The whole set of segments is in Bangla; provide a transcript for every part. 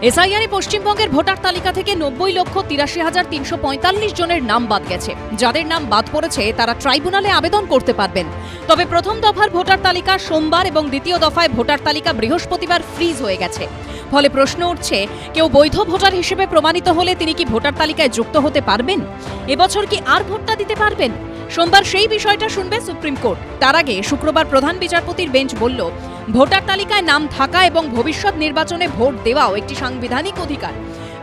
এসআইআরে পশ্চিমবঙ্গের ভোটার তালিকা থেকে 90,83,345 জনের নাম বাদ গেছে। যাদের নাম বাদ পড়েছে তারা ট্রাইব্যুনালে আবেদন করতে পারবেন। তবে প্রথম দফার ভোটার তালিকা সোমবার এবং দ্বিতীয় দফায় ভোটার তালিকা বৃহস্পতিবার ফ্রিজ হয়ে গেছে। ফলে প্রশ্ন উঠছে, কেউ বৈধ ভোটার হিসেবে প্রমাণিত হলে তিনি কি ভোটার তালিকায় যুক্ত হতে পারবেন? এবছর কি আর ভোটটা দিতে পারবেন? সোমবার সেই বিষয়টা শুনবে সুপ্রিম কোর্ট। তার আগে শুক্রবার প্রধান বিচারপতির বেঞ্চ বলল, ভোটার তালিকায় নাম থাকা এবং ভবিষ্যৎ নির্বাচনে ভোট দেওয়াও একটি সাংবিধানিক অধিকার।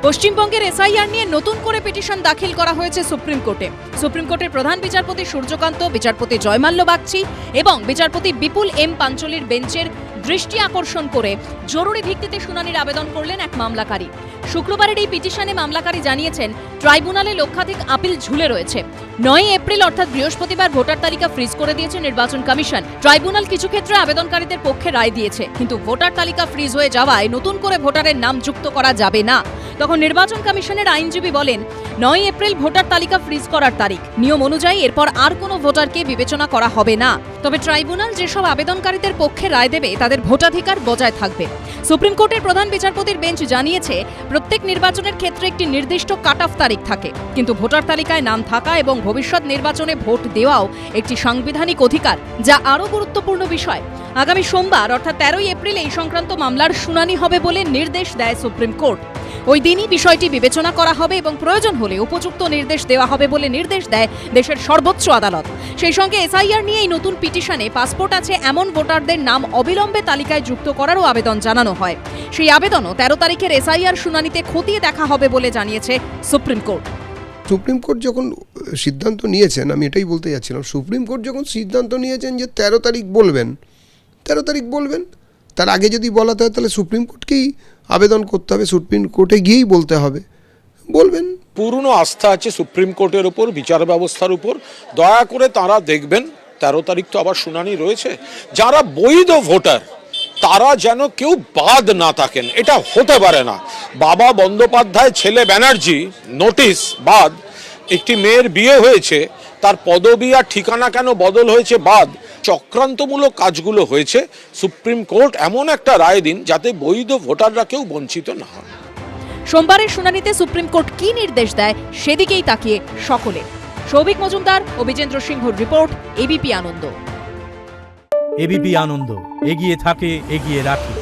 পশ্চিমবঙ্গের এসআইআর নিয়ে নতুন করে পিটিশন দাখিল করা হয়েছে সুপ্রিম কোর্টে। সুপ্রিম কোর্টের প্রধান বিচারপতি সূর্যকান্ত, বিচারপতি জয়মাল্য বাগচি এবং বিচারপতি বিপুল এম পাঞ্চলির বেঞ্চের দৃষ্টি আকর্ষণ করে জরুরি ভিত্তিতে শুনানির আবেদন করলেন এক মামলাকারী। শুক্রবারের এই পিটিশনে মামলাকারী জানিয়েছেন, ট্রাইব্যুনালে লক্ষাধিক আপিল ঝুলে রয়েছে। 9 এপ্রিল অর্থাৎ বৃহস্পতিবার ভোটার তালিকা ফ্রিজ করে দিয়েছে নির্বাচন কমিশন। ট্রাইব্যুনাল কিছু ক্ষেত্রে আবেদনকারীদের পক্ষে রায় দিয়েছে, কিন্তু ভোটার তালিকা ফ্রিজ হয়ে যাওয়ায় নতুন করে ভোটারের নাম যুক্ত করা যাবে না। তখন নির্বাচন কমিশনের আইনজীবী বলেন, 9 এপ্রিল ভোটার তালিকা ফ্রিজ করার তারিখ। নিয়ম অনুযায়ী এরপর আর কোনো ভোটারকে বিবেচনা করা হবে না। তবে ট্রাইব্যুনাল যেসব আবেদনকারীদের পক্ষে রায় দেবে তাদের ভোটাধিকার বজায় থাকবে। সুপ্রিম কোর্টের প্রধান বিচারপতির বেঞ্চ জানিয়েছে, প্রত্যেক নির্বাচনের ক্ষেত্রে একটি নির্দিষ্ট কাট অফ তারিখ থাকে, কিন্তু ভোটার তালিকায় নাম থাকা এবং ভবিষ্যৎ নির্বাচনে ভোট দেওয়াও একটি সাংবিধানিক অধিকার, যা আরও গুরুত্বপূর্ণ বিষয়। আগামী সোমবার অর্থাৎ 13 এপ্রিল এই সংক্রান্ত মামলার শুনানি হবে বলে নির্দেশ দেয় সুপ্রিম কোর্ট। ওই দিনই বিষয়টি বিবেচনা করা হবে এবং প্রয়োজন হলে উপযুক্ত নির্দেশ দেওয়া হবে বলে নির্দেশ দেয় দেশের সর্বোচ্চ আদালত। সেই সঙ্গে এসআইআর নিয়ে এই নতুন পিটিশনে পাসপোর্ট আছে এমন ভোটারদের নাম অবিলম্বে তালিকায় যুক্ত করারও আবেদন জানানো হয়। সেই আবেদনও 13 তারিখের এসআইআর শুনানিতে খতিয়ে দেখা হবে বলে জানিয়েছে সুপ্রিম কোর্ট। সুপ্রিম কোর্ট যখন সিদ্ধান্ত নিয়েছেন, আমি এটাই বলতে যাচ্ছিলাম, সুপ্রিম কোর্ট যখন সিদ্ধান্ত নিয়েছেন যে 13 তারিখ বলবেন, 13 তারিখ বলবেন। তার আগে যদি বলাতে হয় তাহলে সুপ্রিম কোর্টকেই আবেদন করতে হবে, সুপ্রিম কোর্টে গিয়েই বলতে হবে, বলবেন। পূর্ণ আস্থা আছে সুপ্রিম কোর্টের উপর, বিচার ব্যবস্থার উপর। দয়া করে তারা দেখবেন, 13 তারিখ তো আবার শুনানি রয়েছে। যারা বৈধ ভোটার তারা যেন কেউ বাদ না থাকেন, এটা হতে পারে না। বাবা বন্দ্যোপাধ্যায়, ছেলে ব্যানার্জি, নোটিশ বাদ। একটি মেয়ের বিয়ে হয়েছে, তার পদবি আর ঠিকানা কেন বদল হয়েছে বাদ। চক্রান্তমূলক কাজগুলো হয়েছে। সুপ্রিম কোর্ট এমন একটা রায় দিন যাতে বৈধ ভোটাররা কেউ বঞ্চিত না হয়। সোমবারের শুনানিতে সুপ্রিম কোর্ট কি নির্দেশ দেয় সেদিকেই তাকিয়ে সকলে। সৌভিক মজুমদার ও বিজেন্দ্র সিংহর রিপোর্ট, এবিপি আনন্দ। এবিপি আনন্দ, এগিয়ে থাকে, এগিয়ে রাখে।